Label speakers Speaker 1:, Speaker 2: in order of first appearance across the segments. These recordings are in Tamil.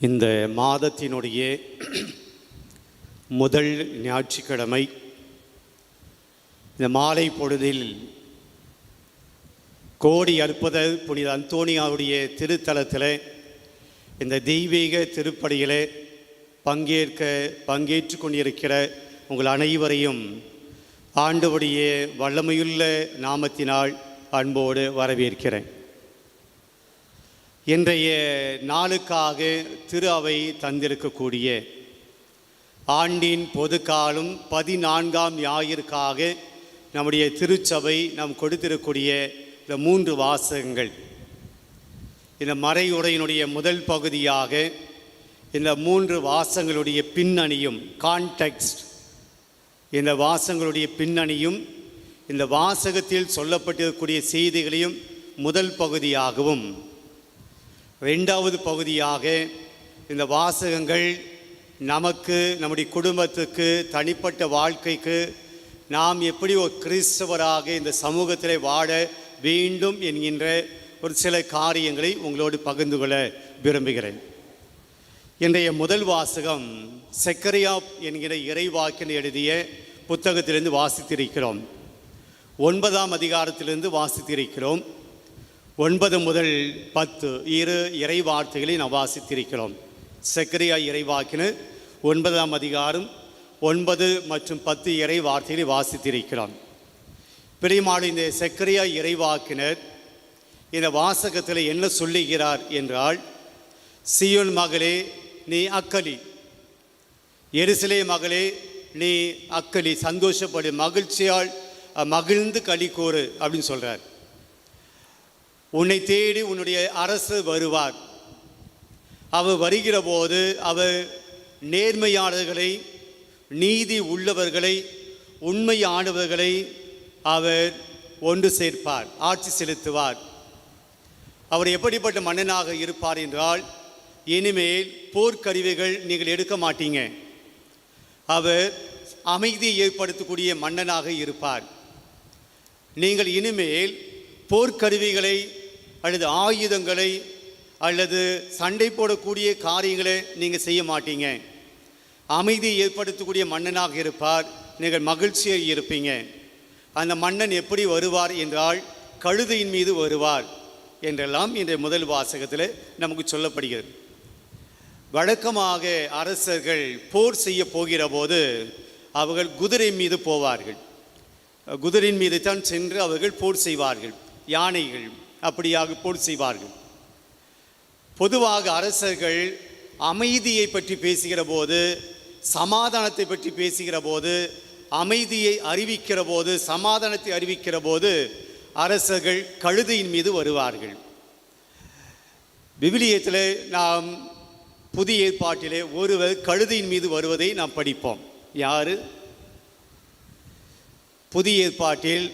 Speaker 1: இந்த மாதத்தினுடைய முதல் ஞாயிற்றுக்கிழமை இந்த மாலை பொழுதில் கோடி அற்புத புனித அந்தோனியாவுடைய திருத்தலத்தில் இந்த தெய்வீக திருப்பலியில் பங்கேற்று கொண்டிருக்கிற உங்கள் அனைவரையும் ஆண்டவருடைய வல்லமையுள்ள நாமத்தினால் அன்போடு வரவேற்கிறேன். இன்றைய நாளுக்காக திரு அவை தந்திருக்கக்கூடிய ஆண்டின் பொதுக்காலம் 14ஆம் ஞாயிற்காக நம்முடைய திருச்சபை நாம் கொடுத்திருக்கக்கூடிய இந்த 3 வாசகங்கள், இந்த மறையுரையினுடைய முதல் பகுதியாக இந்த 3 வாசகங்களுடைய பின்னணியும் கான்டெக்ஸ்ட், இந்த வாசகங்களுடைய பின்னணியும் இந்த வாசகத்தில் சொல்லப்பட்டிருக்கக்கூடிய செய்திகளையும் முதல் பகுதியாகவும், 2வது பகுதியாக இந்த வாசகங்கள் நமக்கு, நம்முடைய குடும்பத்துக்கு, தனிப்பட்ட வாழ்க்கைக்கு நாம் எப்படி ஒரு கிறிஸ்தவராக இந்த சமூகத்தில் வாழ வேண்டும் என்கின்ற ஒரு சில காரியங்களை உங்களோடு பகிர்ந்து கொள்ள விரும்புகிறேன். இன்றைய முதல் வாசகம் செக்கரியா என்கிற இறைவாக்கினர் எழுதிய புத்தகத்திலிருந்து வாசித்திருக்கிறோம். 9ஆம் அதிகாரத்திலிருந்து வாசித்திருக்கிறோம். 9 முதல் 10 இறை வார்த்தைகளை நாம் வாசித்திருக்கிறோம். செக்கரியா இறைவாக்கினர் 9ஆம் அதிகாரம் 9 மற்றும் 10 இறை வார்த்தைகளை வாசித்திருக்கிறோம். பிரியமான இந்த செக்கரியா இறைவாக்கினர் இந்த வாசகத்தில் என்ன சொல்லுகிறார் என்றால், சீயோன் மகளே நீ அக்களி, எருசலேம் மகளே நீ அக்களி, சந்தோஷப்படு, மகிழ்ச்சியால் மகிழ்ந்து களி கூறு அப்படின்னு சொல்கிறார். உன்னை தேடி உன்னுடைய அரசு வருவார். அவர் வருகிற போது அவர் நேர்மையாளர்களை, நீதி உள்ளவர்களை, உண்மையானவர்களை அவர் ஒன்று சேர்ப்பார், ஆட்சி செலுத்துவார். அவர் எப்படிப்பட்ட மன்னனாக இருப்பார் என்றால், இனிமேல் போர்க்கருவிகள் நீங்கள் எடுக்க மாட்டீங்க. அவர் அமைதியை ஏற்படுத்தக்கூடிய மன்னனாக இருப்பார். நீங்கள் இனிமேல் போர்க்கருவிகளை அல்லது ஆயுதங்களை அல்லது சண்டை போடக்கூடிய காரியங்களை நீங்கள் செய்ய மாட்டீங்க. அமைதியை ஏற்படுத்தக்கூடிய மன்னனாக இருப்பார். நீங்கள் மகிழ்ச்சியாக இருப்பீங்க. அந்த மன்னன் எப்படி வருவார் என்றால், கழுதையின் மீது வருவார் என்றெல்லாம் இந்த முதல் வாசகத்தில் நமக்கு சொல்லப்படுகிறது. வழக்கமாக அரசர்கள் போர் செய்ய போகிற போது அவர்கள் குதிரை மீது போவார்கள். குதிரையின் மீது தான் சென்று அவர்கள் போர் செய்வார்கள். யானைகள் அப்படியாக போர் செய்வார்கள். பொதுவாக அரசர்கள் அமைதியை பற்றி பேசுகிற போது, சமாதானத்தை பற்றி பேசுகிற போது, அமைதியை அறிவிக்கிற போது, சமாதானத்தை அறிவிக்கிற போது அரசர்கள் கழுதையின் மீது வருவார்கள். விவிலியத்தில் நாம் புதிய ஏற்பாட்டிலே ஒருவர் கழுதையின் மீது வருவதை நாம் படிப்போம். யாரு? புதிய ஏற்பாட்டில்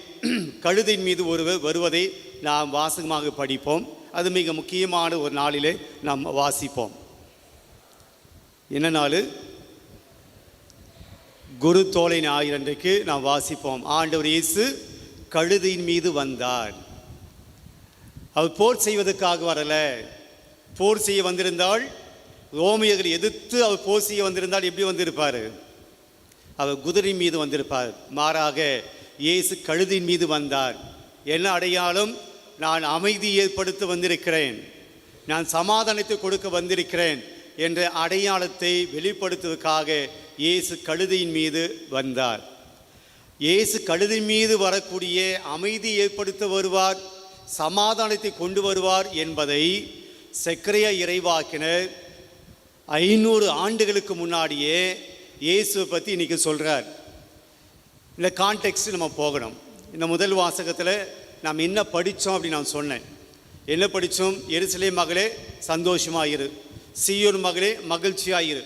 Speaker 1: கழுதையின் மீது ஒருவர் வருவதை நாம் வாசகமாக படிப்போம். அது மிக முக்கியமான ஒரு நாளிலே நாம் வாசிப்போம். என்ன நாள்? குரு தோலை ஞாயிறு அன்றைக்கு நாம் வாசிப்போம். ஆண்டவர் இயேசு கழுதையின் மீது வந்தார். அவர் போர் செய்வதற்காக வரல. போர் செய்ய வந்திருந்தால், ரோமியர்கள் எதிர்த்து அவர் போர் செய்ய வந்திருந்தால் எப்படி வந்திருப்பார்? அவர் குதிரை மீது வந்திருப்பார். மாறாக இயேசு கழுதின் மீது வந்தார். என்ன அடையாளம்? நான் அமைதி ஏற்படுத்த வந்திருக்கிறேன், நான் சமாதானத்தை கொடுக்க வந்திருக்கிறேன் என்ற அடையாளத்தை வெளிப்படுத்துவதற்காக இயேசு கழுதியின் மீது வந்தார். இயேசு கழுதின் மீது வரக்கூடிய அமைதி ஏற்படுத்த வருவார், சமாதானத்தை கொண்டு வருவார் என்பதை செக்கரியா இறைவாக்கினர் 500 ஆண்டுகளுக்கு முன்னாடியே இயேசுவை பற்றி இன்றைக்கி சொல்கிறார். இந்த கான்டெக்ஸ்ட் நம்ம போகணும். இந்த முதல் வாசகத்தில் நாம் என்ன படித்தோம் அப்படின்னு நான் சொன்னேன். என்ன படித்தோம்? எருசலேம் மகளே சந்தோஷமாயிரு, சீயோன் மகளே மகிழ்ச்சியாயிரு,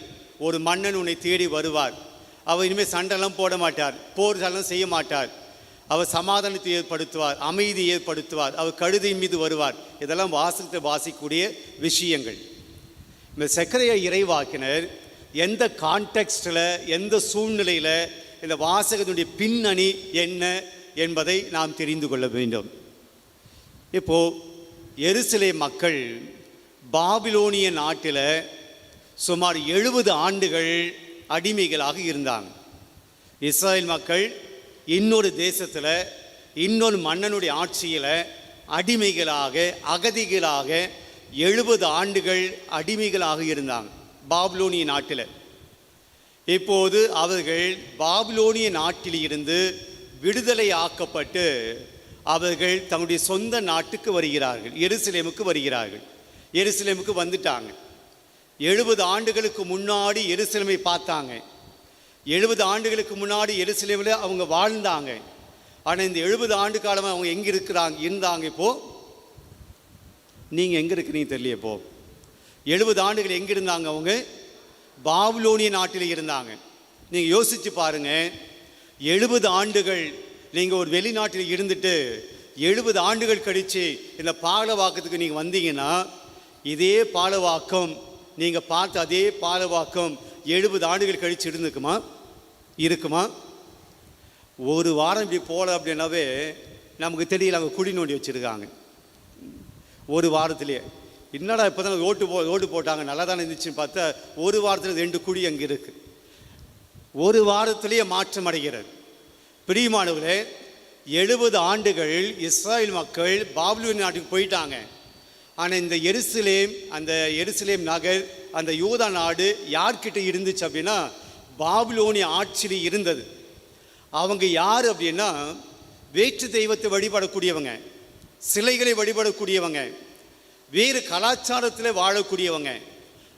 Speaker 1: ஒரு மன்னன் உன்னை தேடி வருவார். அவர் இனிமேல் சண்டைலாம் போட மாட்டார், போர் சண்டம் செய்ய மாட்டார். அவர் சமாதானத்தை ஏற்படுத்துவார், அமைதி ஏற்படுத்துவார், அவர் கழுதையின் மீது வருவார். இதெல்லாம் வாசகத்தை வாசிக்கக்கூடிய விஷயங்கள். இந்த செக்கரியா இறைவாக்கினர் எந்த கான்டெக்ஸ்டில், எந்த சூழ்நிலையில் இந்த வாசகத்தினுடைய பின்னணி என்ன என்பதை நாம் தெரிந்து கொள்ள வேண்டும். இப்போது எருசலேம் மக்கள் பாபிலோனிய நாட்டில் சுமார் 70 ஆண்டுகள் அடிமைகளாக இருந்தாங்க. இஸ்ராயல் மக்கள் இன்னொரு தேசத்தில் இன்னொரு மன்னனுடைய ஆட்சியில் அடிமைகளாக அகதிகளாக 70 ஆண்டுகள் அடிமைகளாக இருந்தாங்க பாபிலோனிய நாட்டில். இப்போது அவர்கள் பாபிலோனிய நாட்டில் இருந்து விடுதலை ஆக்கப்பட்டு அவர்கள் தங்களுடைய சொந்த நாட்டுக்கு வருகிறார்கள், எருசலேமுக்கு வருகிறார்கள். எருசலேமுக்கு வந்துட்டாங்க. 70 ஆண்டுகளுக்கு முன்னாடி எருசலேமை பார்த்தாங்க. 70 ஆண்டுகளுக்கு முன்னாடி எருசலேமில் அவங்க வாழ்ந்தாங்க. ஆனால் இந்த 70 ஆண்டு காலமாக அவங்க எங்கே இருந்தாங்க? இப்போது நீங்கள் எங்கே இருக்கிறீங்க தெரியல. இப்போது 70 ஆண்டுகள் எங்கே இருந்தாங்க? அவங்க பாபிலோனிய நாட்டில் இருந்தாங்க. நீங்கள் யோசித்து பாருங்கள், 70 ஆண்டுகள் நீங்கள் ஒரு வெளிநாட்டில் இருந்துட்டு 70 ஆண்டுகள் கழித்து இந்த பாலவாக்கத்துக்கு நீங்கள் வந்தீங்கன்னா, இதே பாலவாக்கம் நீங்கள் பார்த்த அதே பாலவாக்கம் 70 ஆண்டுகள் கழித்து இருக்குமா? ஒரு வாரம் இப்படி போகல அப்படின்னாவே நமக்கு தெரியல, அவங்க குடி நோண்டி வச்சுருக்காங்க. ஒரு வாரத்திலேயே என்னடா இப்போ தான் ஓட்டு போட்டாங்க நல்லா தானே இருந்துச்சுன்னு பார்த்தா ஒரு வாரத்தில் 2 குடி அங்கே இருக்குது. ஒரு வாரத்திலேயே மாற்றம் அடைகிறது. பிரியமானவர்களே, 70 ஆண்டுகள் இஸ்ராயல் மக்கள் பாபிலோன் நாட்டுக்கு போயிட்டாங்க. ஆனால் இந்த எருசலேம் நகர், அந்த யூதா நாடு யார்கிட்ட இருந்துச்சு அப்படின்னா பாபிலோனிய ஆட்சியில் இருந்தது. அவங்க யார் அப்படின்னா வேற்று தெய்வத்தை வழிபடக்கூடியவங்க, சிலைகளை வழிபடக்கூடியவங்க, வேறு கலாச்சாரத்தில் வாழக்கூடியவங்க.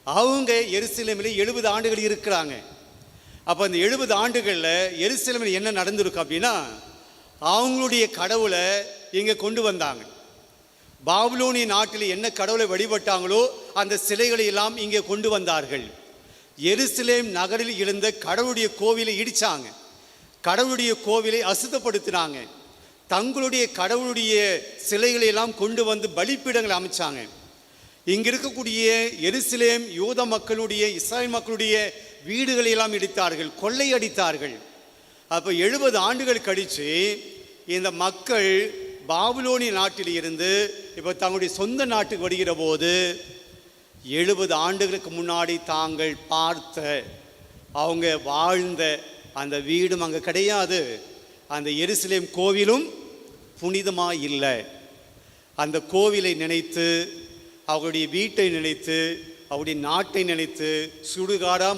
Speaker 1: அவங்க எருசலேமில் 70 ஆண்டுகள் இருக்கிறாங்க. அப்போ அந்த 70 ஆண்டுகளில் எருசலேமில் என்ன நடந்திருக்கு அப்படின்னா, அவங்களுடைய கடவுளை இங்கே கொண்டு வந்தாங்க. பாபிலோனிய நாட்டில் என்ன கடவுளை வழிபட்டாங்களோ அந்த சிலைகளை எல்லாம் இங்கே கொண்டு வந்தார்கள். எருசலேம் நகரில் இருந்த கடவுளுடைய கோவிலை இடித்தாங்க, கடவுளுடைய கோவிலை அசுத்தப்படுத்தினாங்க, தங்களுடைய கடவுளுடைய சிலைகளை எல்லாம் கொண்டு வந்து பலிப்பீடங்களை அமைச்சாங்க. இங்கே இருக்கக்கூடிய எருசலேம் யூத மக்களுடைய இஸ்ராயல் மக்களுடைய வீடுகளை எல்லாம் இடித்தார்கள், கொள்ளையடித்தார்கள். அப்போ 70 ஆண்டுகள் கழித்து இந்த மக்கள் பாபிலோனிய நாட்டில் இருந்து இப்போ தங்களுடைய சொந்த நாட்டுக்கு வருகிற போது 70 ஆண்டுகளுக்கு முன்னாடி தாங்கள் பார்த்த அவங்க வாழ்ந்த அந்த வீடும் அங்கே கிடையாது. அந்த எருசலேம் கோவிலும் புனிதமாக இல்லை. அந்த கோவிலை நினைத்து, அவருடைய வீட்டை நினைத்து, அவருடைய நாட்டை நினைத்து சுடுகாடாக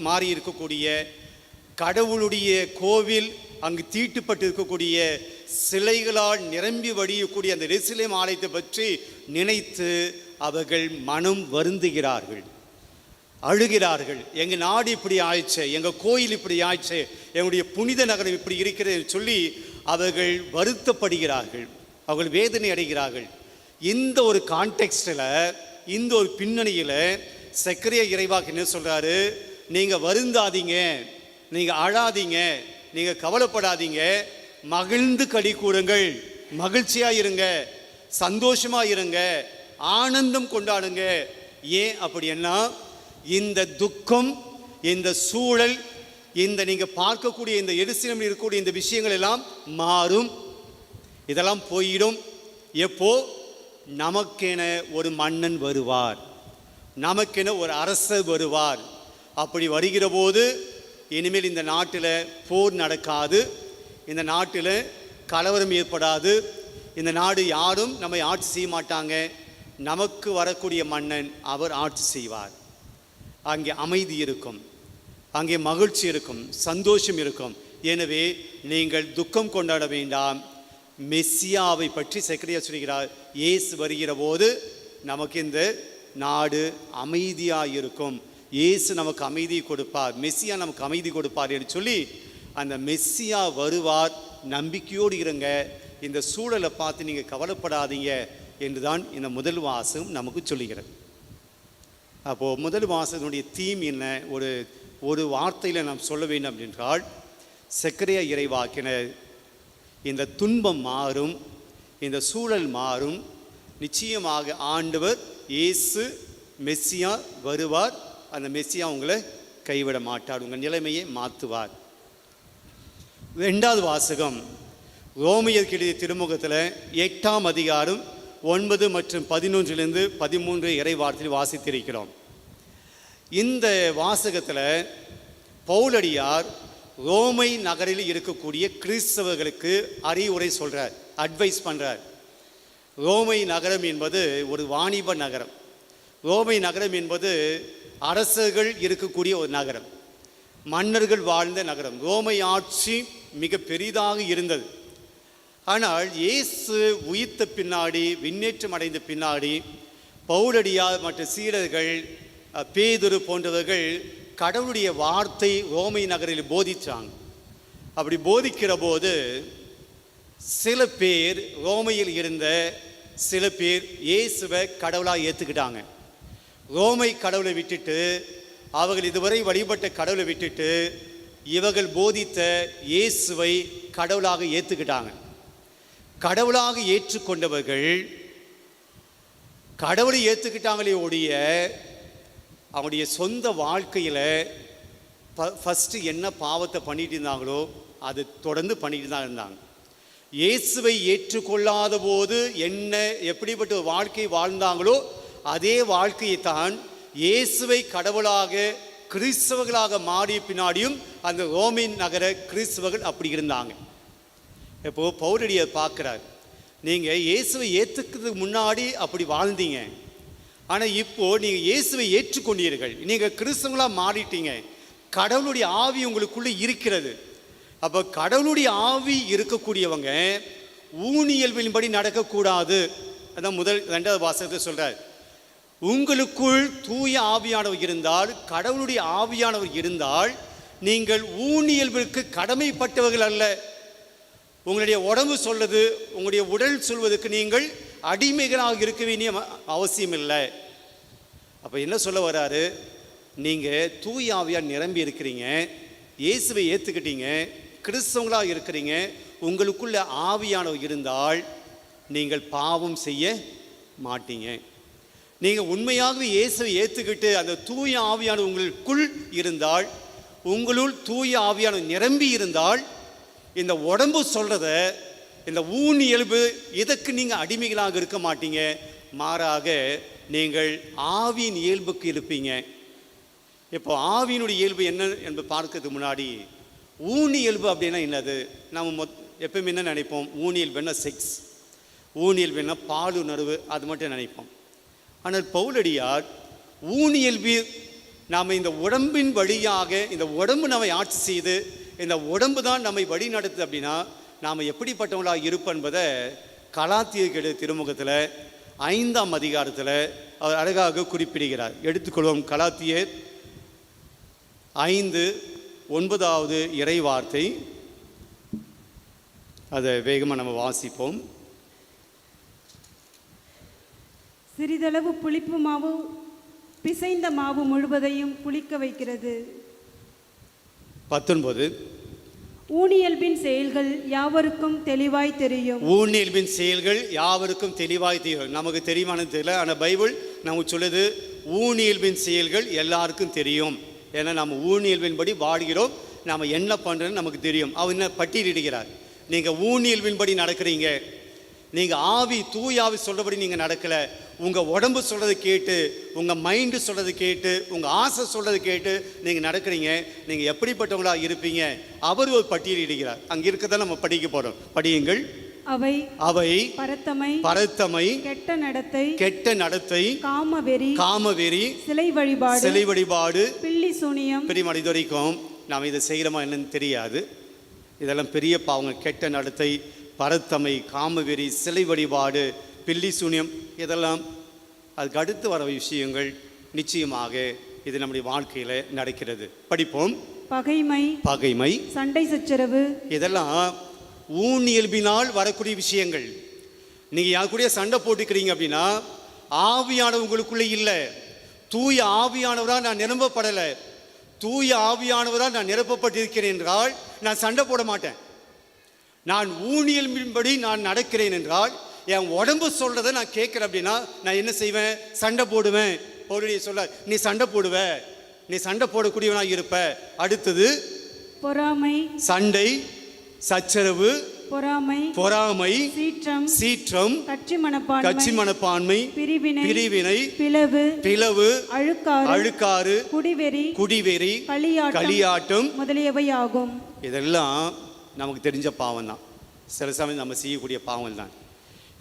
Speaker 1: மாறி இருக்கக்கூடிய கடவுளுடைய கோவில், அங்கு தீட்டுப்பட்டு இருக்கக்கூடிய சிலைகளால் நிரம்பி வடியக்கூடிய அந்த எருசலேம் ஆலயத்தை பற்றி நினைத்து அவர்கள் மனம் வருந்துகிறார்கள், அழுகிறார்கள். எங்கள் நாடு இப்படி ஆயிடுச்சு, எங்கள் கோயில் இப்படி ஆயிடுச்சு, எங்களுடைய புனித நகரம் இப்படி இருக்கிறது சொல்லி அவர்கள் வருத்தப்படுகிறார்கள், அவர்கள் வேதனை அடைகிறார்கள். இந்த ஒரு கான்டெக்ஸ்டில், இந்த ஒரு பின்னணியில் சக்கரியா இறைவாக்கு என்ன சொல்கிறாரு? நீங்கள் வருந்தாதீங்க, நீங்கள் அழாதீங்க, நீங்கள் கவலைப்படாதீங்க, மகிழ்ந்து களி கூறுங்கள், மகிழ்ச்சியாக இருங்க, சந்தோஷமாக இருங்க, ஆனந்தம் கொண்டாடுங்க. ஏன் அப்படின்னா இந்த துக்கம், இந்த சூழல், இந்த நீங்கள் பார்க்கக்கூடிய இந்த எருசலேமில் இருக்கக்கூடிய இந்த விஷயங்கள் எல்லாம் மாறும், இதெல்லாம் போயிடும். எப்போ? நமக்கென ஒரு மன்னன் வருவார், நமக்கென ஒரு அரசர் வருவார். அப்படி வருகிற போது இனிமேல் இந்த நாட்டில் போர் நடக்காது, இந்த நாட்டில் கலவரம் ஏற்படாது, இந்த நாடு யாரும் நம்மை ஆட்சி செய்ய மாட்டாங்க. நமக்கு வரக்கூடிய மன்னன் அவர் ஆட்சி செய்வார். அங்கே அமைதி இருக்கும், அங்கே மகிழ்ச்சி இருக்கும், சந்தோஷம் இருக்கும். எனவே நீங்கள் துக்கம் கொண்டாட வேண்டாம். மெஸ்ஸியாவை பற்றி சக்கரியா சொல்கிறார். இயேசு வருகிற போது நமக்கு இந்த நாடு அமைதியாக இருக்கும், இயேசு நமக்கு அமைதி கொடுப்பார், மெஸ்ஸியா நமக்கு அமைதி கொடுப்பார் என்று சொல்லி அந்த மெஸ்ஸியா வருவார். நம்பிக்கையோடு இருங்க, இந்த சூழலை பார்த்து நீங்கள் கவலைப்படாதீங்க என்று தான் இந்த முதல் வாசகம் நமக்கு சொல்லுகிறது. அப்போது முதல் வாசகனுடைய தீம் என்ன? ஒரு வார்த்தையில் நாம் சொல்ல வேண்டும் என்றால், சக்கரியா இறைவாக்கினர் இந்த துன்பம் மாறும், இந்த சூழல் மாறும், நிச்சயமாக ஆண்டவர் இயேசு மெஸ்ஸியா வருவார். அந்த மெஸ்ஸியா உங்களை கைவிட மாட்டார், உங்கள் நிலைமையை மாற்றுவார். 2வது வாசகம் ரோமையருக்கு எழுதிய திருமுகத்தில் 8ஆம் அதிகாரம் 9 மற்றும் 11 13 இறை வார்த்தையில் வாசித்திருக்கிறோம். இந்த வாசகத்தில் பவுலடியார் ரோமை நகரில் இருக்கக்கூடிய கிறிஸ்தவர்களுக்கு அறிவுரை சொல்கிறார், அட்வைஸ் பண்ணுறார். ரோமை நகரம் என்பது ஒரு வாணிப நகரம். ரோமை நகரம் என்பது அரசர்கள் இருக்கக்கூடிய ஒரு நகரம், மன்னர்கள் வாழ்ந்த நகரம். ரோமை ஆட்சி மிக பெரிதாக இருந்தது. ஆனால் இயேசு உயிர்த்த பின்னாடி, விண்ணேற்றம் அடைந்த பின்னாடி, பவுலடியார் மற்ற சீடர்கள், பேதுரு போன்றவர்கள் கடவுளுடைய வார்த்தை ரோமை நகரில் போதித்தாங்க. அப்படி போதிக்கிற போது சில பேர், ரோமையில் இருந்த சில பேர் இயேசுவை கடவுளாக ஏற்றுக்கிட்டாங்க. ரோமை கடவுளை விட்டுட்டு, அவர்கள் இதுவரை வழிபட்ட கடவுளை விட்டுட்டு இவர்கள் போதித்த இயேசுவை கடவுளாக ஏற்றுக்கிட்டாங்க. கடவுளாக ஏற்றுக்கொண்டவர்கள் கடவுளை ஏற்றுக்கிட்டாங்களே ஒழிய அவங்களுடைய சொந்த வாழ்க்கையில் ஃபஸ்ட்டு என்ன பாவத்தை பண்ணிட்டு இருந்தாங்களோ அது தொடர்ந்து பண்ணிட்டு தான் இருந்தாங்க. இயேசுவை ஏற்றுக்கொள்ளாத போது என்ன எப்படிப்பட்ட வாழ்க்கை வாழ்ந்தாங்களோ அதே வாழ்க்கையை தான் இயேசுவை கடவுளாக கிறிஸ்தவர்களாக மாறிய பின்னாடியும் அந்த ரோமின் நகர கிறிஸ்தவர்கள் அப்படி இருந்தாங்க. இப்போது பவுலடியார் பார்க்குறார், நீங்கள் இயேசுவை ஏற்றுக்கிறதுக்கு முன்னாடி அப்படி வாழ்ந்தீங்க, ஆனால் இப்போது நீங்கள் இயேசுவை ஏற்றுக்கொண்டீர்கள், நீங்கள் கிறிஸ்தவங்களாக மாறிட்டீங்க, கடவுளுடைய ஆவி உங்களுக்குள்ளே இருக்கிறது. அப்போ கடவுளுடைய ஆவி இருக்கக்கூடியவங்க ஊனியல்பின்படி நடக்கக்கூடாது. அதான் முதல் 2வது வாசகத்தை சொல்கிறார். உங்களுக்குள் தூய ஆவியானவர் இருந்தால், கடவுளுடைய ஆவியானவர் இருந்தால், நீங்கள் ஊனியல்பிற்கு கடமைப்பட்டவர்கள் அல்ல. உங்களுடைய உடம்பு சொல்வது, உங்களுடைய உடல் சொல்வதற்கு நீங்கள் அடிமைகளாக இருக்க வேண்டிய அவசியம் இல்லை. அப்போ என்ன சொல்ல வர்றாரு, நீங்கள் தூய ஆவியால் நிரம்பி இருக்கிறீங்க, இயேசுவை ஏற்றுக்கிட்டீங்க, கிறிஸ்தவங்களாக இருக்கிறீங்க, உங்களுக்குள்ள ஆவியானவர் இருந்தால் நீங்கள் பாவம் செய்ய மாட்டீங்க. நீங்கள் உண்மையாகவே இயேசுவை ஏற்றுக்கிட்டு அந்த தூய ஆவியானவர் உங்களுக்குள் இருந்தால், உங்களுள் தூய ஆவியானவர் நிரம்பி இருந்தால், இந்த உடம்பு சொல்கிறத, இந்த ஊன் இயல்பு இதற்கு நீங்கள் அடிமைகளாக இருக்க மாட்டீங்க. மாறாக நீங்கள் ஆவியின் இயல்புக்கு இருப்பீங்க. இப்போ ஆவியினுடைய இயல்பு என்ன என்பது பார்க்கறதுக்கு முன்னாடி, ஊனி இயல்பு அப்படின்னா என்னது? நம்ம எப்பவுமே என்ன நினைப்போம்? ஊனியல்புன்னா செக்ஸ், ஊனியல்புன்னா பாலுணர்வு, அது மட்டும் நினைப்போம். ஆனால் பவுலடியார் ஊனியல்பு நாம் இந்த உடம்பின் வழியாக, இந்த உடம்பு நம்மை ஆட்சி செய்து, இந்த உடம்பு தான் நம்மை வழி நடத்துது அப்படின்னா நாம் எப்படிப்பட்டவங்களாக இருப்போம் என்பதை கலாத்தியர் திருமுகத்தில் 5ஆம் அதிகாரத்தில் அவர் அழகாக குறிப்பிடுகிறார். எடுத்துக்கொள்வோம். கலாத்தியர் 5:9 இறை வார்த்தை. அதை வேகமாக நம்ம வாசிப்போம்.
Speaker 2: சிறிதளவு புளிப்பு மாவு பிசைந்த மாவு முழுவதையும் புளிக்க வைக்கிறது.
Speaker 1: 19
Speaker 2: ஊனியல்பின் செயல்கள் யாவருக்கும் தெளிவாய் தெரியும்.
Speaker 1: ஊனியல்பின் செயல்கள் யாவருக்கும் தெளிவாய் தெரியும். நமக்கு தெரியுமானது தெரியல, ஆனால் பைபிள் நமக்கு சொல்லுது ஊனியல்பின் செயல்கள் எல்லாருக்கும் தெரியும். ஏன்னா நம்ம ஊனியல்பின்படி வாடுகிறோம், நாம் என்ன பண்ணுறோன்னு நமக்கு தெரியும். அவர் என்ன பட்டியலிடுகிறார், நீங்கள் ஊனியல்பின்படி நடக்கிறீங்க, நீங்கள் ஆவி தூய ஆவி சொல்கிறபடி நீங்கள் நடக்கலை, உங்கள் உடம்பு சொல்கிறத கேட்டு, உங்கள் மைண்டு சொல்கிறத கேட்டு, உங்கள் ஆசை சொல்கிறத கேட்டு நீங்கள் நடக்கிறீங்க, நீங்கள் எப்படிப்பட்டவங்களாக இருப்பீங்க அவர் ஒரு பட்டியலிடுகிறார். அங்கே இருக்கதான் நம்ம படிக்க போகிறோம். படியுங்கள்.
Speaker 2: அவை
Speaker 1: அவை
Speaker 2: பரத்தமை, கெட்ட நடத்தை, காமவெறி, சிலை வழிபாடு, பில்லி சூனியம். பெரிய மனித வரைக்கும் நாம் இதை செய்கிறோமா என்னன்னு தெரியாது. இதெல்லாம் பெரிய பாவங்கள். கெட்ட நடத்தை, பரத்தமை, காமவெறி, சிலை வழிபாடு, பில்லி சூனியம், இதெல்லாம் அதுக்கு அடுத்து வர விஷயங்கள். நிச்சயமாக இது நம்முடைய வாழ்க்கையில் நடக்கிறது. படிப்போம். பகைமை, சண்டை சச்சரவு,
Speaker 1: இதெல்லாம் ஊனியல்பினால் வரக்கூடிய விஷயங்கள். நீங்கள் யார் கூட சண்டை போட்டுக்கிறீங்க அப்படின்னா ஆவியானவர் உங்களுக்குள்ளே இல்லை. தூய ஆவியானவராக நான் நிரம்பப்படலை. தூய ஆவியானவராக நான் நிரப்பப்பட்டிருக்கிறேன் என்றால் நான் சண்டை போட மாட்டேன். நான் ஊனியல்பின்படி நான் நடக்கிறேன் என்றால், என் உடம்பு சொல்கிறத நான் கேட்குறேன் அப்படின்னா நான் என்ன செய்வேன்? சண்டை போடுவேன். பவுலடியார் சொல்ல, நீ சண்டை போடுவ, நீ சண்டை போடக்கூடியவனாக இருப்ப. அடுத்தது பொறாமை, சண்டை, சச்சரவு,
Speaker 2: பொறாமை, சீற்றம், கட்சி மனப்பான்மை, பிரிவினை, பிளவு, அழுக்காறு, குடிவெறி, களியாட்டம்
Speaker 3: முதலியவையாகும்.
Speaker 1: இதெல்லாம் நமக்கு தெரிஞ்ச பாவம் தான். சில சமயம் நம்ம செய்யக்கூடிய பாவம் தான்.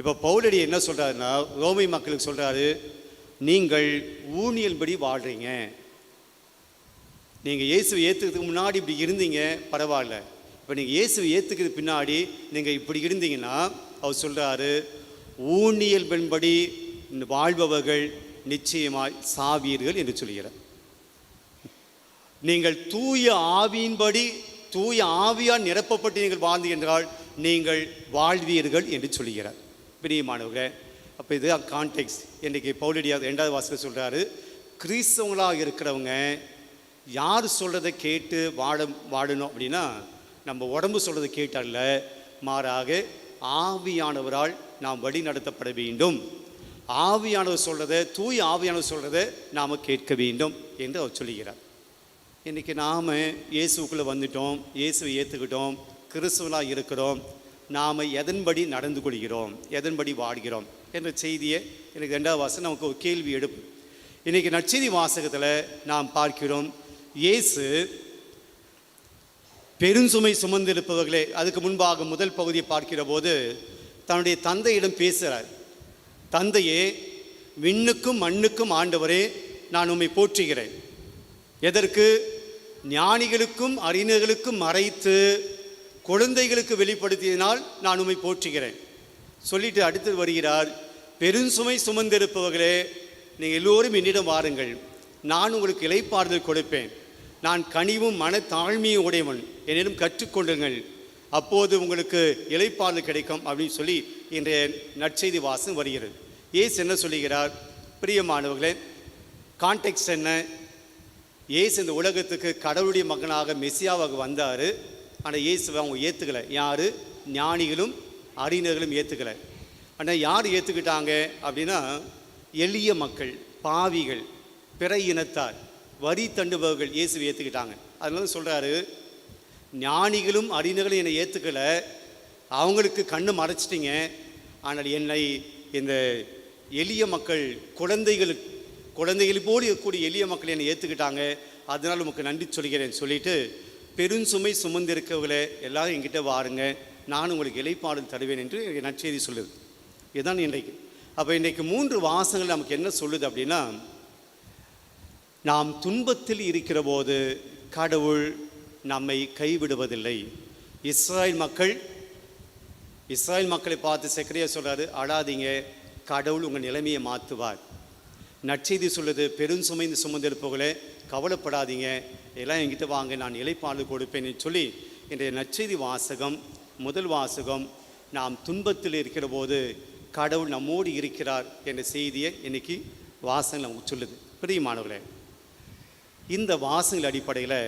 Speaker 1: இப்போ பவுலடி என்ன சொல்றாருன்னா, ரோமை மக்களுக்கு சொல்றாரு, நீங்கள் ஊழியல்படி வாழ்றீங்க. நீங்கள் இயேசுவை ஏற்றுக்கிறதுக்கு முன்னாடி இப்படி இருந்தீங்க, பரவாயில்ல. இப்போ நீங்கள் இயேசுவை ஏற்றுக்கிறதுக்கு பின்னாடி நீங்கள் இப்படி இருந்தீங்கன்னா, அவர் சொல்கிறாரு, ஊழியல்படி வாழ்பவர்கள் நிச்சயமாய் சாவீர்கள் என்று சொல்கிறார். நீங்கள் தூய ஆவியால் நிரப்பப்பட்டு நீங்கள் வாழ்ந்து என்றால் நீங்கள் வாழ்வீர்கள் என்று சொல்கிறார். பிரியமானவர்களே, அப்போ இது கான்டெக்ஸ்ட். இன்றைக்கி பவுலடியார் 2வது வாசகத்தில் சொல்கிறாரு, கிறிஸ்தவங்களாக இருக்கிறவங்க யார் சொல்கிறத கேட்டு வாழணும் அப்படின்னா, நம்ம உடம்பு சொல்கிறத கேட்டல்ல, மாறாக ஆவியானவரால் நாம் வழி நடத்தப்பட வேண்டும். ஆவியானவர் சொல்கிறத, தூய ஆவியானவர் சொல்கிறத நாம் கேட்க வேண்டும் என்று அவர் சொல்லுகிறார். இன்றைக்கி நாம் இயேசுக்குள்ளே வந்துட்டோம், இயேசுவை ஏற்றுக்கிட்டோம், கிறிஸ்துவலாக இருக்கிறோம். நாம் எதன்படி நடந்து கொள்கிறோம், எதன்படி வாழ்கிறோம் என்ற செய்தியை எனக்கு 2வது வாசகம் நமக்கு ஒரு கேள்வி எடுப்பு. இன்றைக்கி நற்செய்தி வாசகத்தில் நாம் பார்க்கிறோம், இயேசு பெருஞ்சுமை சுமந்திருப்பவர்களே, அதுக்கு முன்பாக முதல் பகுதியை பார்க்கிற போது தன்னுடைய தந்தையிடம் பேசுகிறார். தந்தையே, விண்ணுக்கும் மண்ணுக்கும் ஆண்டவரே, நான் உம்மை போற்றுகிறேன். எதற்கு? ஞானிகளுக்கும் அறிஞர்களுக்கும் மறைத்து குழந்தைகளுக்கு வெளிப்படுத்தியதினால் நான் உம்மை போற்றுகிறேன் சொல்லிட்டு அடுத்து வருகிறார், பெருஞ்சுமை சுமந்திருப்பவர்களே, நீங்கள் எல்லோரும் என்னிடம் வாருங்கள், நான் உங்களுக்கு இளைப்பாறுதல் கொடுப்பேன். நான் கனிவும் மனத்தாழ்மையும் உடையவன், என்னிடம் கற்றுக்கொள்ளுங்கள், அப்போது உங்களுக்கு இளைப்பாறுதல் கிடைக்கும் அப்படின்னு சொல்லி இன்றைய நற்செய்தி வாசகம் வருகிறது. இயேசு என்ன சொல்லுகிறார்? பிரியமானவர்களே, கான்டெக்ஸ்ட் என்ன? இயேசு இந்த உலகத்துக்கு கடவுளுடைய மகனாக மெசியாவாக வந்தார். ஆனால் இயேசுவை அவங்க ஏற்றுக்கலை. யார்? ஞானிகளும் அறிஞர்களும் ஏற்றுக்கலை. ஆனால் யார் ஏற்றுக்கிட்டாங்க அப்படின்னா, எளிய மக்கள், பாவிகள், பிற இனத்தார், வரி தண்டுபவர்கள் இயேசுவை ஏற்றுக்கிட்டாங்க. அதனால சொல்கிறாரு, ஞானிகளும் அறிஞர்களும் என்னை ஏற்றுக்கலை, அவங்களுக்கு கண்ணு மறைச்சிட்டிங்க. ஆனால் என்னை இந்த எளிய மக்கள், குழந்தைகள் போல் இருக்கக்கூடிய எளிய மக்கள் என்னை ஏற்றுக்கிட்டாங்க, அதனால் உமக்கு நன்றி சொல்கிறேன் சொல்லிட்டு, பெருஞ்சுமை சுமந்திருக்கவங்களே எல்லாரும் என்கிட்ட வாருங்க, நான் உங்களுக்கு இளைப்பாறுதல் தருவேன் என்று நற்செய்தி சொல்லுது. இதுதான் இன்றைக்கு. அப்போ இன்றைக்கு 3 வாசகங்கள் நமக்கு என்ன சொல்லுது அப்படின்னா, நாம் துன்பத்தில் இருக்கிற போது கடவுள் நம்மை கைவிடுவதில்லை. இஸ்ராயல் மக்களை பார்த்து செக்கரியா சொல்கிறாரு, அழாதீங்க, கடவுள் உங்கள் நிலைமையை மாற்றுவார். நற்செய்தி சொல்லுது, பெருஞ்சுமைந்து சுமந்திருப்பவர்களே கவலைப்படாதீங்க, எல்லாம் என்கிட்ட வாங்க, நான் இளைப்பாறுதல் கொடுப்பேன்னு சொல்லி இன்றைய நற்செய்தி வாசகம், முதல் வாசகம், நாம் துன்பத்தில் இருக்கிற போது கடவுள் நம்மோடு இருக்கிறார் என்ற செய்தியை இன்னைக்கு வாசகம் நமக்கு சொல்லுது. பிரியமானவர்களே, இந்த வாசகங்கள் அடிப்படையில்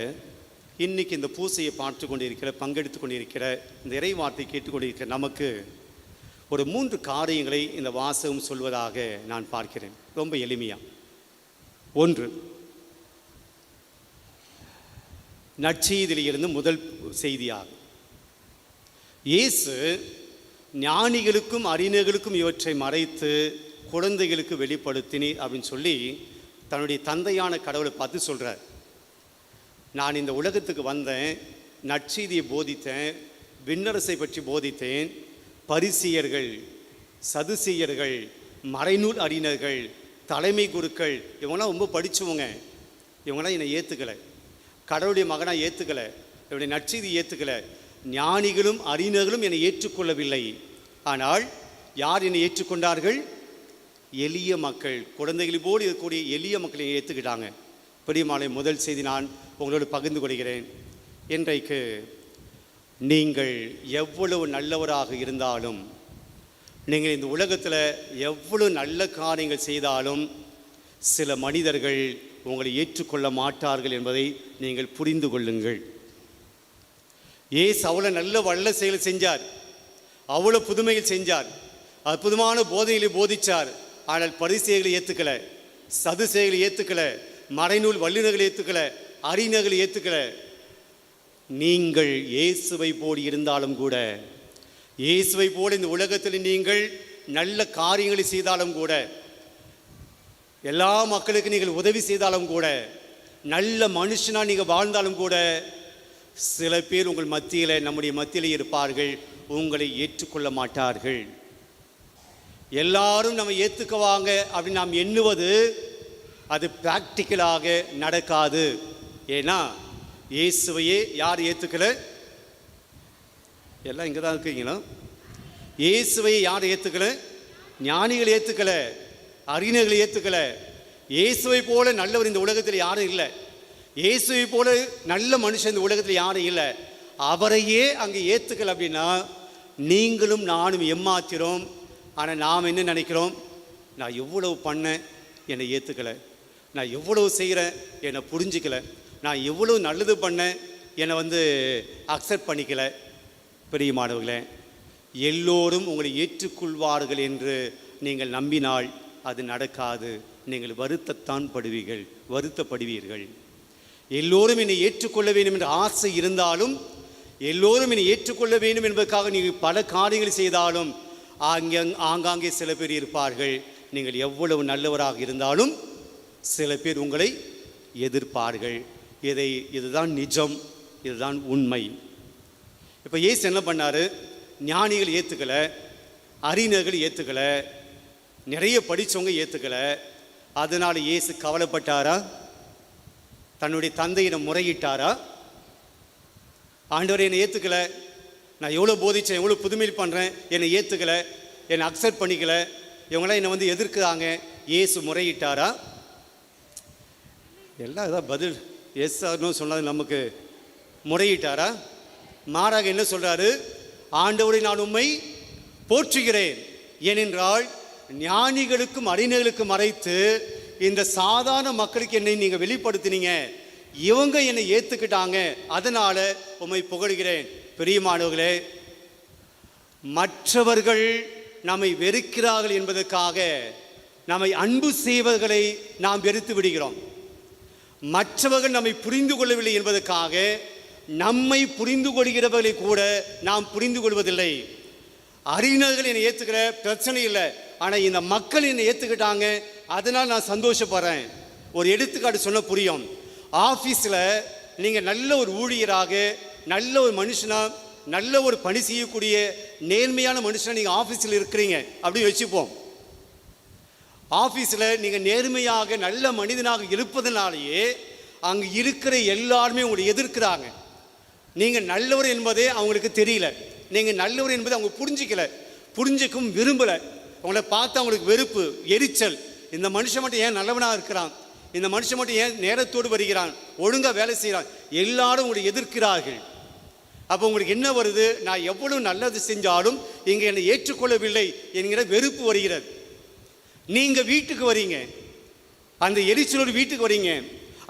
Speaker 1: இன்றைக்கி இந்த பூசையை பார்த்து கொண்டிருக்கிற, பங்கெடுத்து கொண்டிருக்கிற, இந்த இறை வார்த்தை கேட்டுக்கொண்டிருக்கிற நமக்கு ஒரு 3 காரியங்களை இந்த வாசகம் சொல்வதாக நான் பார்க்கிறேன். ரொம்ப எளிமையாக. 1, நற்செய்தியிலிருந்து முதல் செய்தியாக, இயேசு ஞானிகளுக்கும் அறிஞர்களுக்கும் இவற்றை மறைத்து குழந்தைகளுக்கு வெளிப்படுத்தினீர் அப்படின்னு சொல்லி தன்னுடைய தந்தையான கடவுளை பார்த்து சொல்கிறார். நான் இந்த உலகத்துக்கு வந்தேன், நற்செய்தியை போதித்தேன், விண்ணரசை பற்றி போதித்தேன். பரிசேயர்கள், சதுசேயர்கள், மறைநூல் அறிஞர்கள், தலைமை குருக்கள், இவங்களாம் ரொம்ப படித்தவங்க, இவங்களாம் என்னை ஏற்றுக்கலை, கடவுளுடைய மகனாக ஏற்றுக்கலை, என்னுடைய நற்செய்தி ஏற்றுக்கலை. ஞானிகளும் அறிஞர்களும் என்னை ஏற்றுக்கொள்ளவில்லை. ஆனால் யார் என்னை ஏற்றுக்கொண்டார்கள்? எளிய மக்கள், குழந்தைகளை போடு இருக்கக்கூடிய எளிய மக்களை ஏற்றுக்கிட்டாங்க. பிரியமானே, முதல் செய்தி நான் உங்களோடு பகிர்ந்து கொள்கிறேன். இன்றைக்கு நீங்கள் எவ்வளவு நல்லவராக இருந்தாலும், நீங்கள் இந்த உலகத்தில் எவ்வளவு நல்ல காரியங்கள் செய்தாலும், சில மனிதர்கள் உங்களை ஏற்றுக்கொள்ள மாட்டார்கள் என்பதை நீங்கள் புரிந்து கொள்ளுங்கள். ஏசு அவ்வளோ நல்ல வல்ல செயல் செஞ்சார், அவ்வளோ புதுமைகள் செஞ்சார், அற்புதமான போதைகளை போதித்தார். ஆனால் பரிசேயர்களை ஏற்றுக்கலை, சதுசேயர்களை ஏற்றுக்கலை, மறைநூல் வல்லுநர்களை ஏற்றுக்கலை, அறிஞர்களை ஏற்றுக்கலை. நீங்கள் இயேசுவை போல் இருந்தாலும் கூட இயேசுவை போல இந்த உலகத்தில் நீங்கள் நல்ல காரியங்களை செய்தாலும் கூட, எல்லா மக்களுக்கு நீங்கள் உதவி செய்தாலும் கூட, நல்ல மனுஷனா நீங்கள் வாழ்ந்தாலும் கூட, சில பேர் உங்கள் மத்தியில், நம்முடைய மத்தியில் இருப்பார்கள், உங்களை ஏற்றுக்கொள்ள மாட்டார்கள். எல்லாரும் நம்ம ஏற்றுக்குவாங்க அப்படின்னு நாம் எண்ணுவது அது பிராக்டிக்கலாக நடக்காது. ஏன்னா இயேசுவையே யார் ஏற்றுக்கல? எல்லாம் இங்கே தான் இருக்கீங்களா? இயேசுவையை யார் ஏற்றுக்கல? ஞானிகள் ஏற்றுக்கல, அறிஞர்கள் ஏற்றுக்கல. இயேசுவை போல நல்லவர் இந்த உலகத்தில் யாரும் இல்லை. இயேசுவை போல நல்ல மனுஷன் இந்த உலகத்தில் யாரும் இல்லை. அவரையே அங்கே ஏற்றுக்கல அப்படின்னா நீங்களும் நானும் ஏமாத்திரோம். ஆனால் நாம் என்ன நினைக்கிறோம்? நான் எவ்வளவு பண்ணேன், என்னை ஏற்றுக்கலை. நான் எவ்வளவு செய்கிறேன், என்னை புரிஞ்சிக்கலை. நான் எவ்வளவு நல்லது பண்ணேன், என்னை அக்செப்ட் பண்ணிக்கல. பிரியமானவர்களே, எல்லோரும் உங்களை ஏற்றுக்கொள்வார்கள் என்று நீங்கள் நம்பினால் அது நடக்காது. நீங்கள் வருத்தப்படுவீர்கள். எல்லோரும் என்னை ஏற்றுக்கொள்ள வேண்டும் என்ற ஆசை இருந்தாலும், எல்லோரும் என்னை ஏற்றுக்கொள்ள வேண்டும் என்பதற்காக நீங்கள் பல காரியங்களை செய்தாலும் ஆங்காங்கே சில பேர் இருப்பார்கள். நீங்கள் எவ்வளவு நல்லவராக இருந்தாலும் சில பேர் உங்களை எதிர்ப்பார்கள். இதுதான் நிஜம், இதுதான் உண்மை. இப்போ இயேசு என்ன பண்ணார்? ஞானிகள் ஏற்றுக்கலை, அறிஞர்கள் ஏற்றுக்கலை, நிறைய படித்தவங்க ஏற்றுக்கலை. அதனால் இயேசு கவலைப்பட்டாரா? தன்னுடைய தந்தையிடம் முறையிட்டாரா? ஆண்டவரை என்னை ஏற்றுக்கலை, நான் எவ்வளோ போதிச்சேன், எவ்வளோ புதுமையில் பண்ணுறேன், என்னை ஏற்றுக்கலை, என்னை அக்செப்ட் பண்ணிக்கலை, இவங்களாம் என்னை எதிர்க்கிறாங்க, இயேசு முறையிட்டாரா? எல்லாம் இதான் பதில். எஸ்ன்னு சொன்னது நமக்கு முறையிட்டாரா? மாறாக என்ன சொல்கிறாரு? ஆண்டவரை நான் உம்மை போற்றுகிறேன், ஏனென்றால் ஞானிகளுக்கும் அறிஞர்களுக்கும் மறைத்து இந்த சாதாரண மக்களுக்கு என்னை நீங்கள் வெளிப்படுத்தினீங்க, இவங்க என்னை ஏற்றுக்கிட்டாங்க, அதனால் உம்மை புகழ்கிறேன். பிரியமானவர்களே, மற்றவர்கள் நம்மை வெறுக்கிறார்கள் என்பதற்காக நம்மை அன்பு செய்வர்களை நாம் வெறுத்து விடுகிறோம். மற்றவர்கள் நம்மை புரிந்து கொள்ளவில்லை என்பதற்காக நம்மை புரிந்து கொள்கிறவர்களை கூட நாம் புரிந்து கொள்வதில்லை. அறிஞர்கள் என்னை ஏற்றுக்கிற பிரச்சனை இல்லை, ஆனால் இந்த மக்கள் என்னை ஏற்றுக்கிட்டாங்க, அதனால் நான் சந்தோஷப்படுறேன். ஒரு எடுத்துக்காட்டு சொன்ன புரியும். ஆஃபீஸில் நீங்கள் நல்ல ஒரு ஊழியராக, நல்ல ஒரு மனுஷனாக, நல்ல ஒரு பணி செய்யக்கூடிய நேர்மையான மனுஷனாக நீங்கள் ஆஃபீஸில் இருக்கிறீங்க அப்படின்னு வச்சுப்போம். ஆஃபீஸில் நீங்கள் நேர்மையாக நல்ல மனிதனாக இருப்பதனாலேயே அங்கே இருக்கிற எல்லாருமே உங்களை எதிர்க்கிறாங்க. நீங்கள் நல்லவர் என்பதே அவங்களுக்கு தெரியல, நீங்கள் நல்லவர் என்பதை அவங்க புரிஞ்சிக்கும் விரும்பலை. உங்களை பார்த்து அவங்களுக்கு வெறுப்பு, எரிச்சல். இந்த மனுஷன் மட்டும் ஏன் நல்லவனாக இருக்கிறான், இந்த மனுஷன் மட்டும் ஏன் நேரத்தோடு வருகிறான், ஒழுங்காக வேலை செய்கிறான், எல்லாரும் உங்களை எதிர்க்கிறார்கள். அப்போ உங்களுக்கு என்ன வருது? நான் எவ்வளவு நல்லது செஞ்சாலும் இங்கே என்னை ஏற்றுக்கொள்ளவில்லை என்கிற வெறுப்பு வருகிறது. நீங்கள் வீட்டுக்கு வரீங்க, அந்த எரிச்சலோடு வீட்டுக்கு வரீங்க.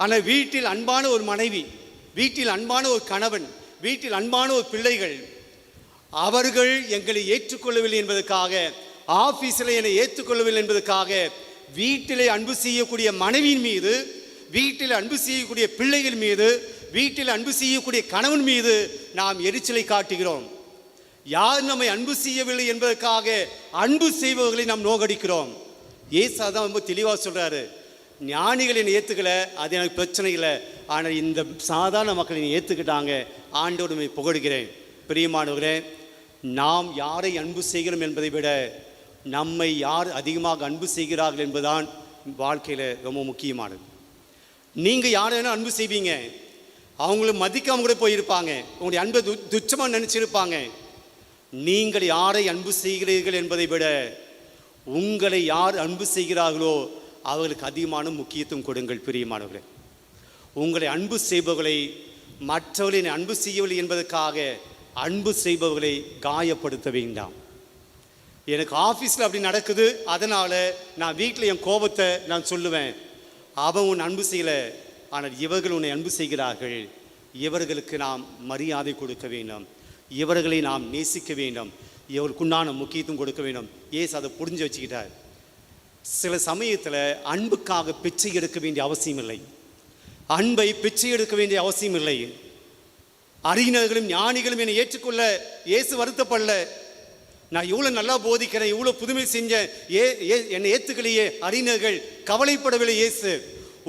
Speaker 1: ஆனால் வீட்டில் அன்பான ஒரு மனைவி, வீட்டில் அன்பான ஒரு கணவன், வீட்டில் அன்பான ஒரு பிள்ளைகள், அவர்கள் எங்களை ஏற்றுக்கொள்ளவில்லை என்பதற்காக, ஆஃபீஸில் என்னை ஏற்றுக்கொள்ளவில்லை என்பதற்காக வீட்டிலே அன்பு செய்யக்கூடிய மனைவியின் மீது, வீட்டில் அன்பு செய்யக்கூடிய பிள்ளைகள் மீது, வீட்டில் அன்பு செய்யக்கூடிய கணவன் மீது நாம் எரிச்சலை காட்டுகிறோம். யார் நம்மை அன்பு செய்யவில்லை என்பதற்காக அன்பு செய்பவர்களை நாம் நோகடிக்கிறோம். இயேசு தான் ரொம்ப தெளிவாக சொல்கிறாரு, ஞானிகள் என்னை ஏற்றுக்கலை, அது எனக்கு பிரச்சனை இல்லை, ஆனால் இந்த சாதாரண மக்கள் என்னை ஏற்றுக்கிட்டாங்க, ஆண்டவரை புகழ்கிறேன். பிரியமானவர்களே, நாம் யாரை அன்பு செய்கிறோம் என்பதை விட நம்மை யார் அதிகமாக அன்பு செய்கிறார்கள் என்பதுதான் வாழ்க்கையில் ரொம்ப முக்கியமானது. நீங்கள் யாரையும் அன்பு செய்வீங்க, அவங்கள மதிக்காம கூட போயிருப்பாங்க, உங்களுடைய அன்பை துச்சமாக நினச்சிருப்பாங்க. நீங்கள் யாரை அன்பு செய்கிறீர்கள் என்பதை விட உங்களை யார் அன்பு செய்கிறார்களோ அவர்களுக்கு அதிகமான முக்கியத்துவம் கொடுங்கள். பிரியமானவர்களே, உங்களை அன்பு செய்பவர்களை, மற்றவர்களை அன்பு செய்யவில்லை என்பதற்காக அன்பு செய்பவர்களை காயப்படுத்த வேண்டாம். எனக்கு ஆஃபீஸில் அப்படி நடக்குது, அதனால் நான் வீட்டில் என் கோபத்தை நான் சொல்லுவேன், அவன் உன் அன்பு செய்யலை, ஆனால் இவர்கள் உன்னை அன்பு செய்கிறார்கள், இவர்களுக்கு நாம் மரியாதை கொடுக்க வேண்டும், இவர்களை நாம் நேசிக்க வேண்டும், இவருக்குண்டான முக்கியத்துவம் கொடுக்க வேண்டும். ஏசு அதை புரிஞ்சு வச்சுக்கிட்டார். சில சமயத்தில் அன்புக்காக பிச்சை எடுக்க வேண்டிய அவசியம் இல்லை, அன்பை பிச்சை எடுக்க வேண்டிய அவசியம் இல்லை. அறிஞர்களும் ஞானிகளும் என்னை ஏற்றுக்கொள்ள இயேசு வருத்தப்படல, நான் இவ்வளோ நல்லா போதிக்கிறேன், இவ்வளோ புதுமை செஞ்சேன், என்னை ஏற்றுக்கலையே அறிஞர்கள், கவலைப்படவில்லை இயேசு.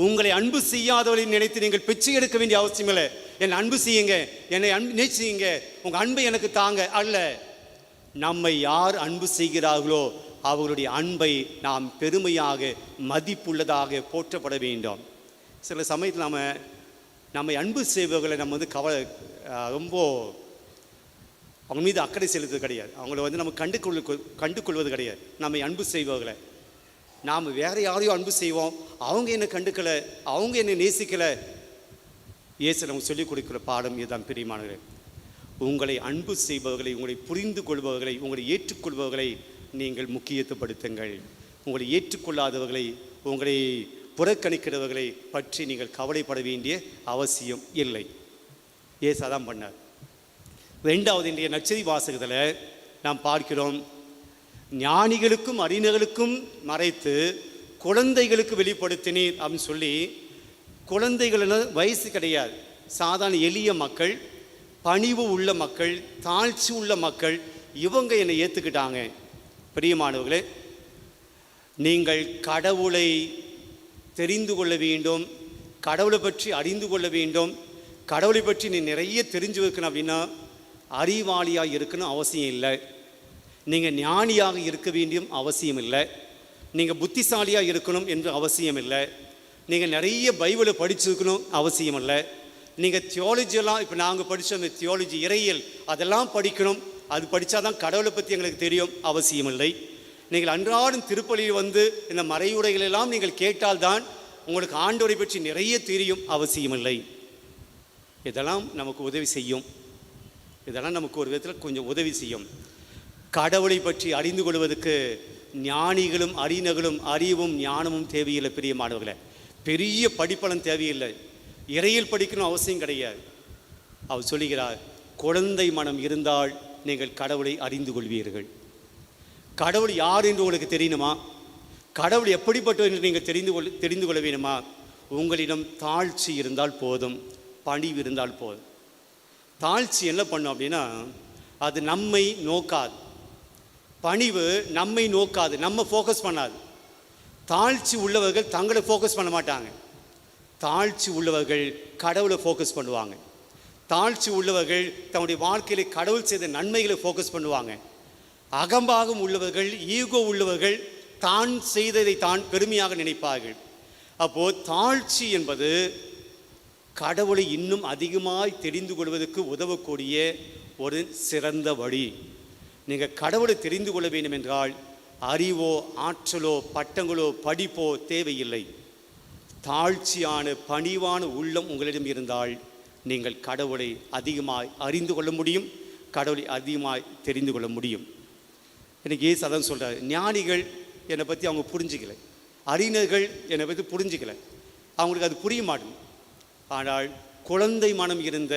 Speaker 1: உங்களை அன்பு செய்யாதவரை நினைத்து நீங்கள் பிச்சை எடுக்க வேண்டிய அவசியம் இல்லை. என்னை அன்பு செய்யுங்க, என்னை நேசியுங்க, உங்கள் அன்பை எனக்கு தாங்க அல்ல. நம்மை யார் அன்பு செய்கிறார்களோ அவர்களுடைய அன்பை நாம் பெருமையாக மதிப்புள்ளதாக போற்றப்பட வேண்டும். சில சமயத்தில் நம்மை அன்பு செய்பவர்களை நம்ம ரொம்ப அவங்க மீது அக்கறை செலுத்துவது கிடையாது. அவங்கள நம்ம கண்டுகொள்வது கிடையாது. நம்மை அன்பு செய்பவர்களை நாம் வேறு யாரையும் அன்பு செய்வோம், அவங்க என்னை கண்டுக்கலை, அவங்க என்னை நேசிக்கலை. இயேசு நமக்கு சொல்லிக் கொடுக்கிற பாடம் இதுதான் பிரியமானவர்களே. உங்களை அன்பு செய்பவர்களை, உங்களை புரிந்து கொள்பவர்களை, உங்களை ஏற்றுக்கொள்பவர்களை நீங்கள் முக்கியத்துவப்படுத்துங்கள். உங்களை ஏற்றுக்கொள்ளாதவர்களை, உங்களை புறக்கணிக்கிறவர்களை பற்றி நீங்கள் கவலைப்பட வேண்டிய அவசியம் இல்லை. இயேசு அதான் பண்ணார். 2வது இன்றைய நற்செய்தி வாசகத்தில் நாம் பார்க்கிறோம், ஞானிகளுக்கும் அறிஞர்களுக்கும் மறைத்து குழந்தைகளுக்கு வெளிப்படுத்தினீர் அப்படின்னு சொல்லி. குழந்தைகள் வயசு கிடையாது, சாதாரண எளிய மக்கள், பணிவு உள்ள மக்கள், தாழ்ச்சி உள்ள மக்கள், இவங்க என்னை ஏற்றுக்கிட்டாங்க. பிரியமானவர்களே, நீங்கள் கடவுளை தெரிந்து கொள்ள வேண்டும், கடவுளை பற்றி அறிந்து கொள்ள வேண்டும். கடவுளை பற்றி நீ நிறைய தெரிஞ்சு வைக்கணும் அப்படின்னா அறிவாளியாக இருக்கணும் அவசியம் இல்லை. நீங்கள் ஞானியாக இருக்க வேண்டியும் அவசியம் இல்லை. நீங்கள் புத்திசாலியாக இருக்கணும் என்று அவசியம் இல்லை. நீங்கள் நிறைய பைபிளை படிச்சிருக்கணும் அவசியம் இல்லை. நீங்கள் தியாலஜியெல்லாம், இப்போ நாங்கள் படித்த அந்த தியாலஜி இறையியல் அதெல்லாம் படிக்கணும், அது படித்தா தான் கடவுளை பற்றி எங்களுக்கு தெரியும் அவசியம் இல்லை. நீங்கள் அன்றாடம் திருப்பலியில் இந்த மறையுரைகளெல்லாம் நீங்கள் கேட்டால்தான் உங்களுக்கு ஆண்டவரை பற்றி நிறைய தெரியும் அவசியம் இல்லை. இதெல்லாம் நமக்கு உதவி செய்யும். இதெல்லாம் நமக்கு ஒரு விதத்தில் கொஞ்சம் உதவி செய்யும். கடவுளை பற்றி அறிந்து கொள்வதற்கு ஞானிகளும் அறிஞர்களும் அறிவும் ஞானமும் தேவையில்லை. பிரியமானவர்களே, பெரிய படிப்பெல்லாம் தேவையில்லை, இறையில் படிக்கணும் அவசியம் கிடையாது. அவர் சொல்லுகிறார், குழந்தை மனம் இருந்தால் நீங்கள் கடவுளை அறிந்து கொள்வீர்கள். கடவுள் யார் என்று உங்களுக்கு தெரியணுமா? கடவுள் எப்படிப்பட்டவர் என்று நீங்கள் தெரிந்து கொள்ள வேணுமா? உங்களிடம் தாழ்ச்சி இருந்தால் போதும், பணிவு இருந்தால் போதும். தாழ்ச்சி என்ன பண்ணும் அப்படின்னா, அது நம்மை நோக்காது. பணிவு நம்மை நோக்காது, நம்ம ஃபோக்கஸ் பண்ணாது. தாழ்ச்சி உள்ளவர்கள் தங்களை ஃபோக்கஸ் பண்ண மாட்டாங்க. தாழ்ச்சி உள்ளவர்கள் கடவுளை ஃபோக்கஸ் பண்ணுவாங்க. தாழ்ச்சி உள்ளவர்கள் தன்னுடைய வாழ்க்கையில கடவுள் செய்த நன்மைகளை ஃபோக்கஸ் பண்ணுவாங்க. அகம்பாகம் உள்ளவர்கள், ஈகோ உள்ளவர்கள் தான் செய்ததை தான் பெருமையாக நினைப்பார்கள். அப்போது தாழ்ச்சி என்பது கடவுளை இன்னும் அதிகமாய் தெரிந்து கொள்வதற்கு உதவக்கூடிய ஒரு சிறந்த வழி. நீங்கள் கடவுளை தெரிந்து கொள்ள வேண்டும் என்றால் அறிவோ ஆற்றலோ பட்டங்களோ படிப்போ தேவையில்லை. தாழ்ச்சியான பணிவான உள்ளம் உங்களிடம் இருந்தால் நீங்கள் கடவுளை அதிகமாய் அறிந்து கொள்ள முடியும், கடவுளை அதிகமாய் தெரிந்து கொள்ள முடியும். எனக்கு ஏசு அதான் சொல்கிறார், ஞானிகள் என்னை பற்றி அவங்க புரிஞ்சிக்கலை, அறிஞர்கள் என்னை பற்றி புரிஞ்சிக்கலை, அவங்களுக்கு அது புரிய மாட்டேன். ஆனால் குழந்தை மனம் இருந்த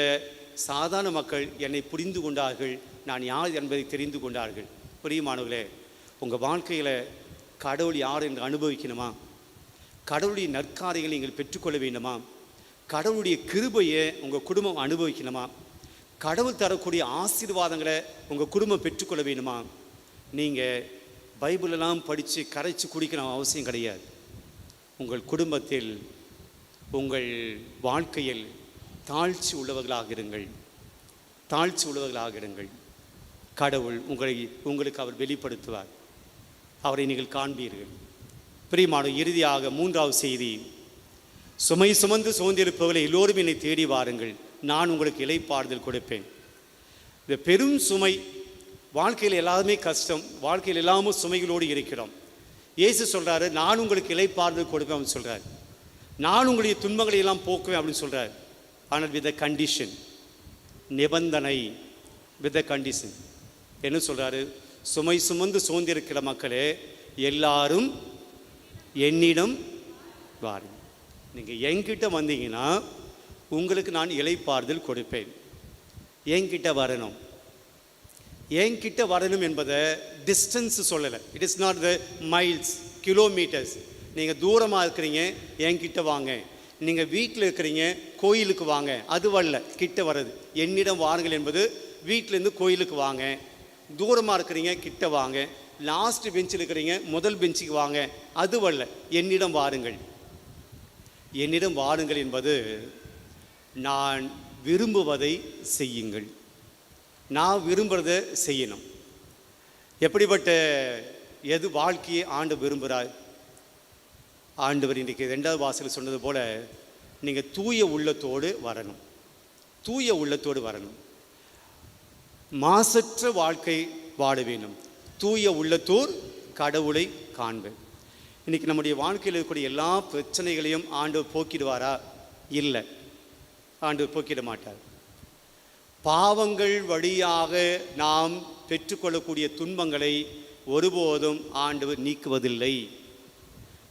Speaker 1: சாதாரண மக்கள் என்னை புரிந்து கொண்டார்கள், நான் யார் என்பதை தெரிந்து கொண்டார்கள். பிரியமானவர்களே, உங்கள் வாழ்க்கையில் கடவுள் யார் என்று அனுபவிக்கணுமா? கடவுளுடைய நற்காரியங்களை நீங்கள் பெற்றுக்கொள்ள வேண்டுமா? கடவுளுடைய கிருபையை உங்கள் குடும்பம் அனுபவிக்கணுமா? கடவுள் தரக்கூடிய ஆசீர்வாதங்களை உங்கள் குடும்பம் பெற்றுக்கொள்ள வேண்டுமா? நீங்கள் பைபிளெல்லாம் படித்து கரைச்சி குடிக்கணும் அவசியம் கிடையாது. உங்கள் குடும்பத்தில், உங்கள் வாழ்க்கையில் தாழ்ச்சி உள்ளவர்களாக இருங்கள், தாழ்ச்சி உள்ளவர்களாக இருங்கள். கடவுள் உங்களுக்கு அவர் வெளிப்படுத்துவார், அவரை நீங்கள் காண்பீர்கள். பிரியமான, இறுதியாக 3வது செய்தி, சுமை சுமந்து சோர்ந்திருப்பவர்களை எல்லோரும் என்னை தேடி வாருங்கள், நான் உங்களுக்கு இளைப்பாறுதல் கொடுப்பேன். இந்த பெரும் சுமை, வாழ்க்கையில் எல்லாருமே கஷ்டம், வாழ்க்கையில் எல்லாமும் சுமைகளோடு இருக்கிறோம். இயேசு சொல்கிறாரு, நான் உங்களுக்கு இளைப்பாறுதல் கொடுப்பேன் அப்படின்னு சொல்கிறார். நான் உங்களுடைய துன்பங்களை எல்லாம் போக்குவேன் அப்படின்னு சொல்கிறார். ஆனால் வித் அ கண்டிஷன், நிபந்தனை, வித் அ கண்டிஷன். என்ன சொல்கிறாரு? சுமை சுமந்து சோர்ந்திருக்கிற மக்களே எல்லாரும் என்னிடம் வாருங்கள். நீங்கள் என்கிட்ட வந்தீங்கன்னா உங்களுக்கு நான் இளைப்பாறுதல் கொடுப்பேன். என்கிட்ட வரணும். என்கிட்ட வரணும் என்பதை டிஸ்டன்ஸ் சொல்லலை. It is not the miles, kilometres. நீங்கள் தூரமாக இருக்கிறீங்க, என்கிட்ட வாங்க. நீங்கள் வீட்டில் இருக்கிறீங்க, கோயிலுக்கு வாங்க, அது வரல. கிட்ட வர்றது என்னிடம் வாருங்கள் என்பது வீட்டிலேருந்து கோயிலுக்கு வாங்க, தூரமாக இருக்கிறீங்க கிட்ட வாங்க, லாஸ்ட் பெஞ்சில் இருக்கிறீங்க முதல் பெஞ்சுக்கு வாங்க, அதுவல்ல, என்னிடம் வாருங்கள். என்னிடம் வாருங்கள் என்பது நான் விரும்புவதை செய்யுங்கள். நான் விரும்புகிறத செய்யணும். எப்படிப்பட்ட எது வாழ்க்கையை ஆண்டு விரும்புகிறார்? ஆண்டவர் இன்றைக்கு 2வது வாசல் சொன்னது போல் நீங்கள் தூய உள்ளத்தோடு வரணும். தூய உள்ளத்தோடு வரணும். மாசற்ற வாழ்க்கை வாழ வேண்டும். தூய உள்ளத்தோர் கடவுளை காண்பேன். இன்றைக்கி நம்முடைய வாழ்க்கையில் இருக்கக்கூடிய எல்லா பிரச்சனைகளையும் ஆண்டவர் போக்கிடுவாரா? இல்லை, ஆண்டவர் போக்கிட மாட்டார். பாவங்கள் வழியாக நாம் பெற்றுக்கொள்ளக்கூடிய துன்பங்களை ஒருபோதும் ஆண்டவர் நீக்குவதில்லை.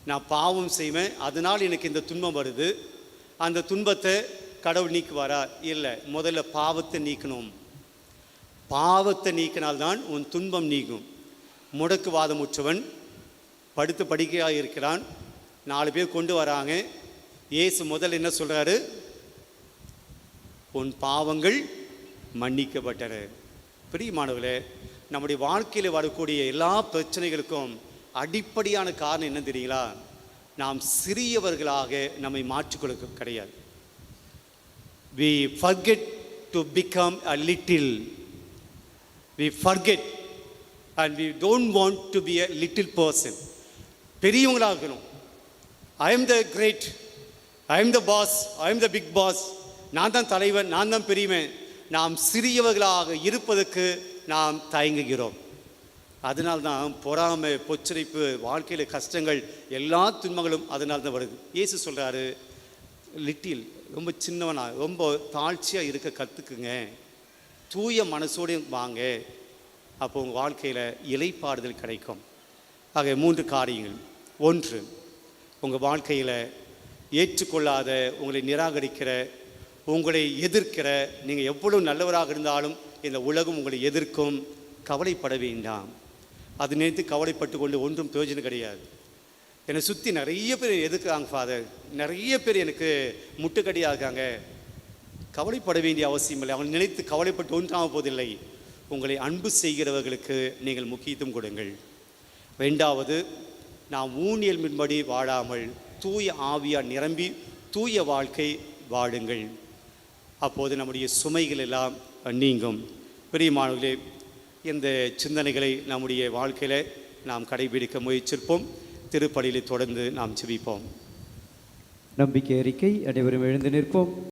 Speaker 1: நான் பாவம் செய்வேன், அதனால் எனக்கு இந்த துன்பம் வருது, அந்த துன்பத்தை கடவுள் நீக்குவாரா? இல்லை. முதல்ல பாவத்தை நீக்கணும். பாவத்தை நீக்கினால்தான் உன் துன்பம் நீக்கும். முடக்குவாதமுற்றவன் படுத்து படுக்கையாக இருக்கிறான், 4 பேர் கொண்டு வராங்க. இயேசு முதல்ல என்ன சொல்கிறாரு? உன் பாவங்கள் மன்னிக்கப்பட்டன. பிரியமானவர்களே, நம்முடைய வாழ்க்கையில் வரக்கூடிய எல்லா பிரச்சனைகளுக்கும் அடிப்படையான காரணம் என்ன தெரியுங்களா? நாம் சிறியவர்களாக நம்மை மாற்றிக்கொள்ள கிடையாது. We forget to become a little. We forget and we don't want to be a little person. பெரியவங்களாக இருக்கணும். I am the great, I am the boss, I am the big boss. நான் தான் தலைவன், நான் தான் பெரியவன். நாம் சிறியவர்களாக இருப்பதற்கு நாம் தயங்குகிறோம். அதனால்தான் பொறாமை, பொச்சரிப்பு, வாழ்க்கையில் கஷ்டங்கள், எல்லா துன்பங்களும் அதனால தான் வருது. இயேசு சொல்கிறாரு, லிட்டில், ரொம்ப சின்னவனாக, ரொம்ப தாழ்ச்சியாக இருக்க கற்றுக்குங்க, தூய மனசோடு வாங்க, அப்போ உங்கள் வாழ்க்கையில் இளைப்பாறுதல் கிடைக்கும். ஆக 3 காரியங்கள். 1, உங்கள் வாழ்க்கையில் ஏற்றுக்கொள்ளாத, உங்களை நிராகரிக்கிற, உங்களை எதிர்க்கிற, நீங்கள் எவ்வளவு நல்லவராக இருந்தாலும் இந்த உலகம் உங்களை எதிர்க்கும், கவலைப்பட வேண்டாம். அது நினைத்து கவலைப்பட்டு கொண்டு ஒன்றும் பிரயோஜனம் கிடையாது. என்னை சுற்றி நிறைய பேர் எதிர்க்கிறாங்க ஃபாதர், நிறைய பேர் எனக்கு முட்டுக்கடியாக இருக்காங்க. கவலைப்பட வேண்டிய அவசியம் இல்லை. அவங்க நினைத்து கவலைப்பட்டு ஒன்றாக போவதில்லை. உங்களை அன்பு செய்கிறவர்களுக்கு நீங்கள் முக்கியத்துவம் கொடுங்கள். 2வது, நாம் ஊனியல் மின்படி வாழாமல் தூய ஆவியார் நிரம்பி தூய வாழ்க்கை வாழுங்கள். அப்போது நம்முடைய சுமைகள் எல்லாம் நீங்கும். பிரியமானவர்களே, இந்த சிந்தனைகளை நம்முடைய வாழ்க்கையில் நாம் கடைபிடிக்க முயற்சிப்போம். திருப்பலியில் தொடர்ந்து நாம் ஜெபிப்போம்.
Speaker 3: நம்பிக்கை அறிக்கை. அனைவரும் எழுந்து நிற்போம்.